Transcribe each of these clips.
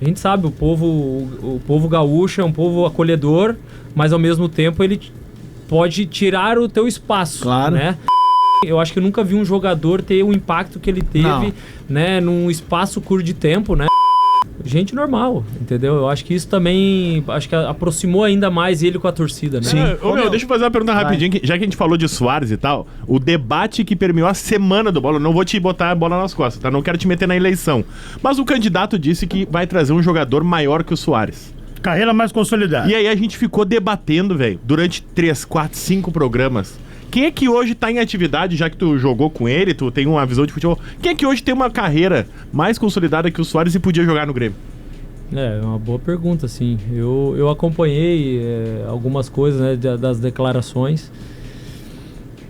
A gente sabe, o povo gaúcho é um povo acolhedor, mas ao mesmo tempo ele pode tirar o teu espaço, claro, né? Eu acho que eu nunca vi um jogador ter o impacto que ele teve, né, num espaço curto de tempo, né? Gente normal, entendeu? Eu acho que isso também aproximou ainda mais ele com a torcida, né? Sim. Deixa eu fazer uma pergunta rapidinho, já que a gente falou de Soares e tal, o debate que permeou a semana do Bola, não vou te botar a bola nas costas, tá? Não quero te meter na eleição. Mas o candidato disse que vai trazer um jogador maior que o Soares. Carreira mais consolidada. E aí a gente ficou debatendo, velho, durante 3, 4, 5 programas. Quem é que hoje tá em atividade, já que tu jogou com ele, tu tem uma visão de futebol, quem é que hoje tem uma carreira mais consolidada que o Soares e podia jogar no Grêmio? É uma boa pergunta, sim. Eu acompanhei algumas coisas, né, das declarações.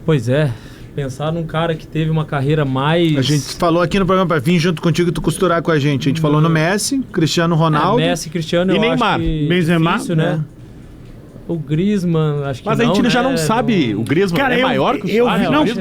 Pois é, pensar num cara que teve uma carreira mais... A gente falou aqui no programa pra vir junto contigo e tu costurar com a gente. A gente falou no Messi, Cristiano Ronaldo. Messi, Cristiano, e eu Neymar. acho que Benzema, difícil, né? O Griezmann, acho que mas não, a gente né? já não sabe, o Griezmann Cara, é maior que o Soares?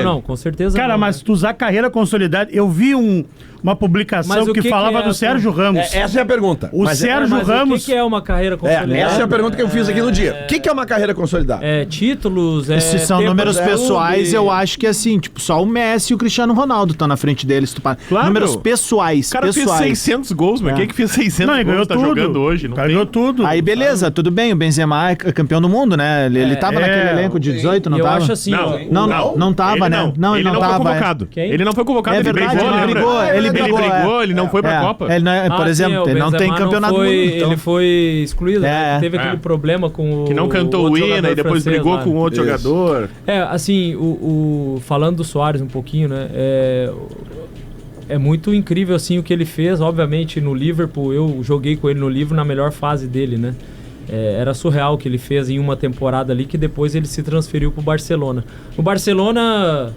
Não, com certeza Cara, não. mas tu usar carreira consolidada... Eu vi uma publicação que falava do Sérgio Ramos. Essa é a pergunta. O Sérgio Ramos... O que é uma carreira consolidada? Essa é a pergunta que eu fiz aqui no dia. O que é uma carreira consolidada? Títulos, Esses são números pessoais, eu acho que assim, tipo, só o Messi e o Cristiano Ronaldo estão na frente deles. Claro. Números pessoais. O cara fez 600 gols, mas quem é que fez 600 ele ganhou gols tá tudo. jogando hoje? Não Ganhou tudo. Aí beleza, tudo bem, o Benzema é campeão do mundo, né? Ele tava naquele elenco de 18, não eu tava? acho assim... Não tava, né? Não, ele não foi tava. convocado. Quem? Ele não foi convocado, É ele verdade, brigou, ele brigou, ele não foi pra Copa. Ele não é, por exemplo, ele não tem campeonato do mundo. Então. Ele foi excluído, né? Teve aquele problema com o... Que não cantou o hino e depois brigou com outro jogador. Assim, falando do Soares um pouquinho, né? É muito incrível, assim, o que ele fez, obviamente, no Liverpool. Eu joguei com ele no Liverpool na melhor fase dele, né? Era surreal o que ele fez em uma temporada ali, que depois ele se transferiu pro Barcelona. O Barcelona...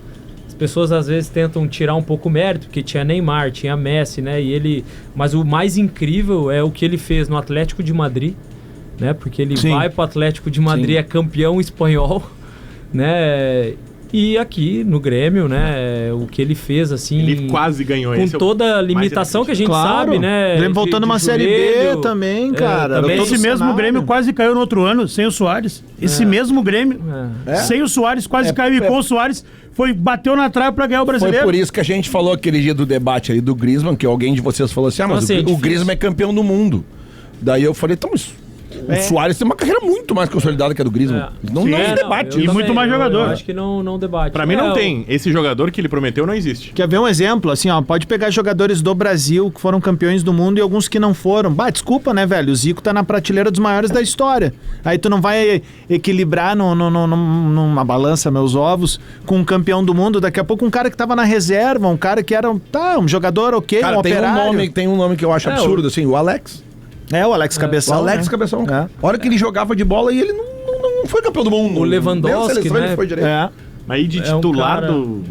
As pessoas às vezes tentam tirar um pouco o mérito, porque tinha Neymar, tinha Messi, né? Mas o mais incrível é o que ele fez no Atlético de Madrid, né? Porque ele vai pro Atlético de Madrid, é campeão espanhol, né? E aqui no Grêmio, né? O que ele fez, assim... Ele quase ganhou com toda a limitação que a gente sabe, né? O Grêmio voltou numa Série B também, cara. Esse mesmo Grêmio quase caiu no outro ano, sem o Soares. Esse mesmo Grêmio, sem o Soares, quase caiu. E com o Soares, bateu na trave pra ganhar o Brasileiro. Foi por isso que a gente falou aquele dia do debate aí do Griezmann, que alguém de vocês falou assim, mas o Griezmann é campeão do mundo. Daí eu falei, então, mas... O Soares tem uma carreira muito mais consolidada que a do Griezmann. Não se debate. E muito mais jogador. Eu acho que não debate. Pra mim não tem. Esse jogador que ele prometeu não existe. Quer ver um exemplo? Assim, ó, pode pegar jogadores do Brasil que foram campeões do mundo e alguns que não foram. Desculpa, né, velho? O Zico tá na prateleira dos maiores da história. Aí tu não vai equilibrar numa balança meus ovos com um campeão do mundo. Daqui a pouco um cara que tava na reserva, um cara que era um jogador ok, cara, um operário. Tem um nome que eu acho absurdo, assim, o Alex. O Alex Cabeção. O Alex Cabeção. A hora que ele jogava de bola e ele não foi campeão do mundo. O Lewandowski, né? Ele foi direito. Mas aí de titular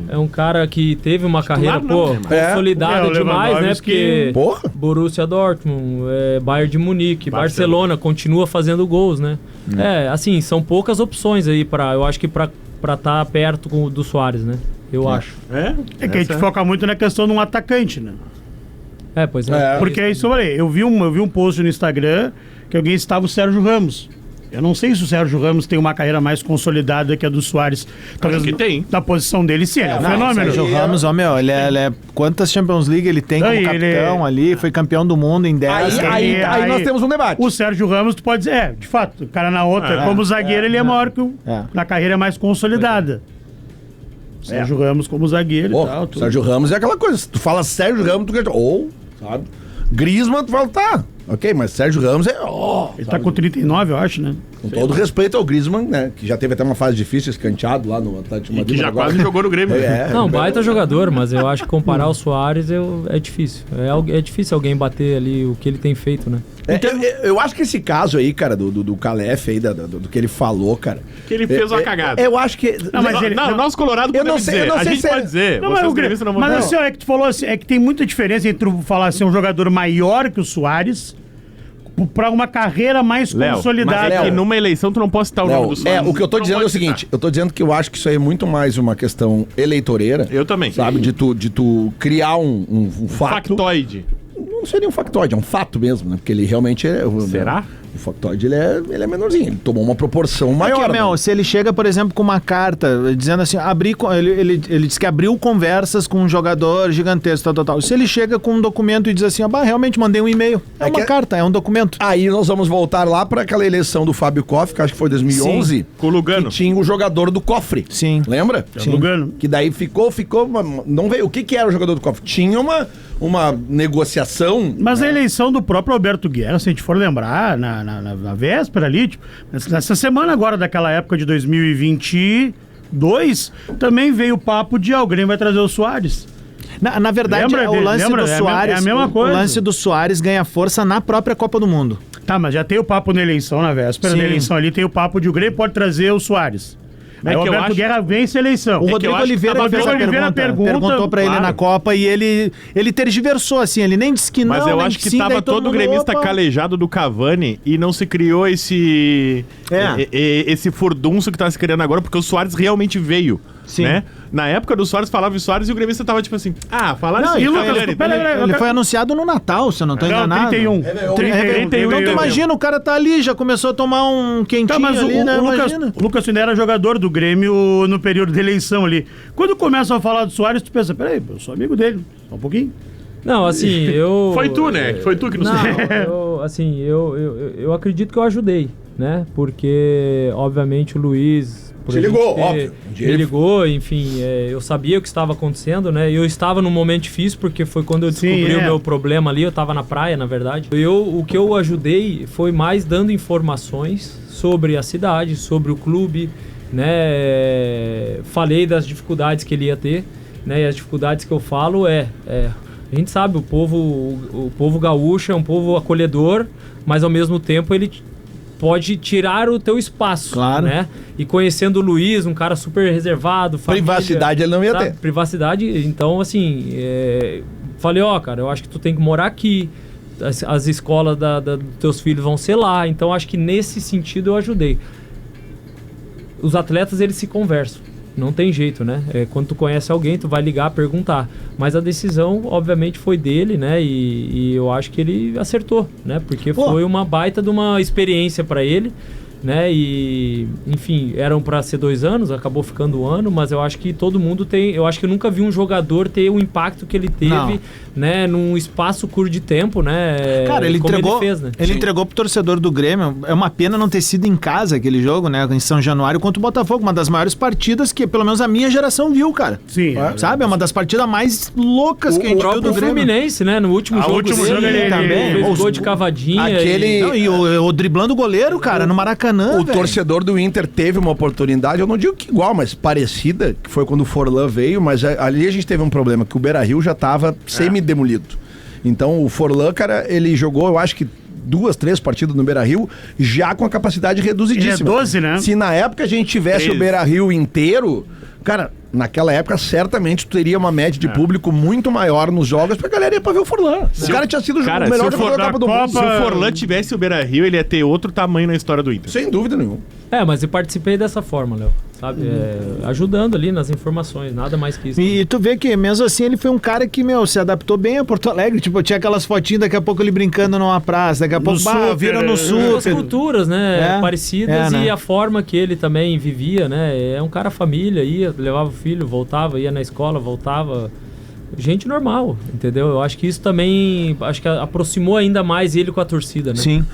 É um cara que teve uma carreira, consolidada demais, né? Porque Borussia Dortmund, Bayern de Munique, Barcelona continua fazendo gols, né? Assim, são poucas opções aí eu acho que pra estar perto do Soares, né? Eu acho. É que a gente foca muito na questão de um atacante, né? Pois é. Porque é isso que eu falei. Eu vi um post no Instagram que alguém estava o Sérgio Ramos. Eu não sei se o Sérgio Ramos tem uma carreira mais consolidada que a do Soares. Talvez que tem. Na posição dele, sim. É um fenômeno. O Sérgio Ramos, ele é... Quantas Champions League ele tem como capitão ali? Foi campeão do mundo em 10. Aí nós temos um debate. O Sérgio Ramos, tu pode dizer, de fato, o cara na outra, como zagueiro, ele é maior que na carreira mais consolidada. Sérgio Ramos como zagueiro e tal. Sérgio Ramos é aquela coisa. Se tu fala Sérgio Ramos, tu quer... sabe? Griezmann, tu fala, ok, mas Sérgio Ramos ele tá com 39, eu acho, né? Com todo respeito ao Griezmann, né? Que já teve até uma fase difícil, escanteado lá no Atlético de Madrid. Que já quase jogou no Grêmio. Baita jogador, mas eu acho que comparar o Soares é difícil. É difícil alguém bater ali o que ele tem feito, né? Eu acho que esse caso aí, cara, do Calef aí, do que ele falou, cara... Que ele fez uma cagada. Eu acho que... Nós Colorado podemos dizer. A gente pode dizer. Mas assim, é que tu falou assim, é que tem muita diferença entre falar assim, um jogador maior que o Soares pra uma carreira mais consolidada. Mas numa eleição tu não pode citar o nome do Soares. O que eu tô dizendo é o seguinte, eu tô dizendo que eu acho que isso aí é muito mais uma questão eleitoreira. Eu também. Sabe, de tu criar um fato. Factoide. não seria um factoide, é um fato mesmo, né? Porque ele realmente é... Será? O factoide, ele é menorzinho. Ele tomou uma proporção maior. Meu, se ele chega, por exemplo, com uma carta dizendo assim, ele diz que abriu conversas com um jogador gigantesco, tal. Se ele chega com um documento e diz assim, realmente mandei um e-mail. É uma carta, é um documento. Aí nós vamos voltar lá para aquela eleição do Fábio Koff, que acho que foi 2011. Sim, com o Lugano. Que tinha o jogador do cofre. Sim. Lembra? Sim. Lugano. Que daí ficou, não veio. O que era o jogador do cofre? Tinha uma negociação. Mas a eleição do próprio Alberto Guerra, se a gente for lembrar, na véspera ali, tipo, nessa semana agora daquela época de 2022, também veio o papo de alguém vai trazer o Soares. Na verdade, o lance do Soares, é a mesma coisa. O lance do Soares ganha força na própria Copa do Mundo. Tá, mas já tem o papo na eleição, na véspera da eleição ali, tem o papo de o Grêmio pode trazer o Soares. Aí o Alberto Guerra vence a eleição. O Rodrigo Oliveira fez a perguntou pra ele na Copa e ele tergiversou assim, ele nem disse que não, mas eu acho que tava todo gremista calejado do Cavani e não se criou esse furdunço que tá se criando agora, porque o Soares realmente veio. Sim. Né? Na época do Soares, falava o Soares e o gremista tava tipo assim, falaram assim, ele foi anunciado no Natal, se eu não tô enganado. 31. Então tu imagina, o cara tá ali, já começou a tomar um quentinho ali, né? O Lucas Findé era jogador do Grêmio no período de eleição ali. Quando começam a falar do Soares, tu pensa, peraí, eu sou amigo dele, só um pouquinho. Não, assim, eu... Foi tu, né? Foi tu que não sei. Eu acredito que eu ajudei, né? Porque, obviamente, o Luiz... Te ligou, óbvio. Me ligou, enfim, eu sabia o que estava acontecendo, né? Eu estava num momento difícil, porque foi quando eu descobri o meu problema ali, eu estava na praia, na verdade. O que eu ajudei foi mais dando informações sobre a cidade, sobre o clube, né? Falei das dificuldades que ele ia ter, né? E as dificuldades que eu falo a gente sabe, o povo gaúcho é um povo acolhedor, mas ao mesmo tempo ele pode tirar o teu espaço, claro, né? E conhecendo o Luiz, um cara super reservado, família, privacidade ele não ia ter. Privacidade, então assim, falei, cara, eu acho que tu tem que morar aqui, as escolas dos teus filhos vão ser lá, então acho que nesse sentido eu ajudei. Os atletas, eles se conversam. Não tem jeito, né? Quando tu conhece alguém, tu vai ligar, perguntar. Mas a decisão, obviamente, foi dele, né? E eu acho que ele acertou, né? Porque foi uma baita de uma experiência para ele, né? E, enfim, eram para ser 2 anos, acabou ficando 1 ano, mas eu acho que todo mundo tem... Eu acho que eu nunca vi um jogador ter o impacto que ele teve, né? Num espaço curto de tempo, né? Cara, ele entregou, ele fez, né? Ele entregou pro torcedor do Grêmio. É uma pena não ter sido em casa aquele jogo, né? Em São Januário contra o Botafogo. Uma das maiores partidas que, pelo menos, a minha geração viu, cara. Sim. Sabe? É uma das partidas mais loucas que a gente viu do Grêmio. O Fluminense, né? No último jogo ele também fez gol de cavadinha. E o driblando o goleiro, cara, no Maracanã, torcedor do Inter teve uma oportunidade, eu não digo que igual, mas parecida, que foi quando o Forlan veio, mas ali a gente teve um problema, que o Beira-Rio já estava semi-demolido. Então o Forlan, cara, ele jogou, eu acho que 2, 3 partidas no Beira-Rio, já com a capacidade reduzidíssima. 12, né? Se na época a gente tivesse o Beira-Rio inteiro, cara, naquela época certamente tu teria uma média de público muito maior nos jogos, porque a galera ia pra ver o Forlan. O cara tinha sido o melhor jogador da Copa do Mundo. Se o Forlan tivesse o Beira-Rio, ele ia ter outro tamanho na história do Inter. Sem dúvida nenhuma. Mas eu participei dessa forma, Léo, sabe? Ajudando ali nas informações, nada mais que isso. E tu vê que mesmo assim ele foi um cara que, se adaptou bem a Porto Alegre. Tipo, tinha aquelas fotinhas, daqui a pouco ele brincando numa praça, daqui a pouco viram no sul. As culturas, né? Parecidas e a forma que ele também vivia, né? É um cara família, ia, levava o filho, voltava, ia na escola, voltava. Gente normal, entendeu? Eu acho que isso também aproximou ainda mais ele com a torcida, né? Sim.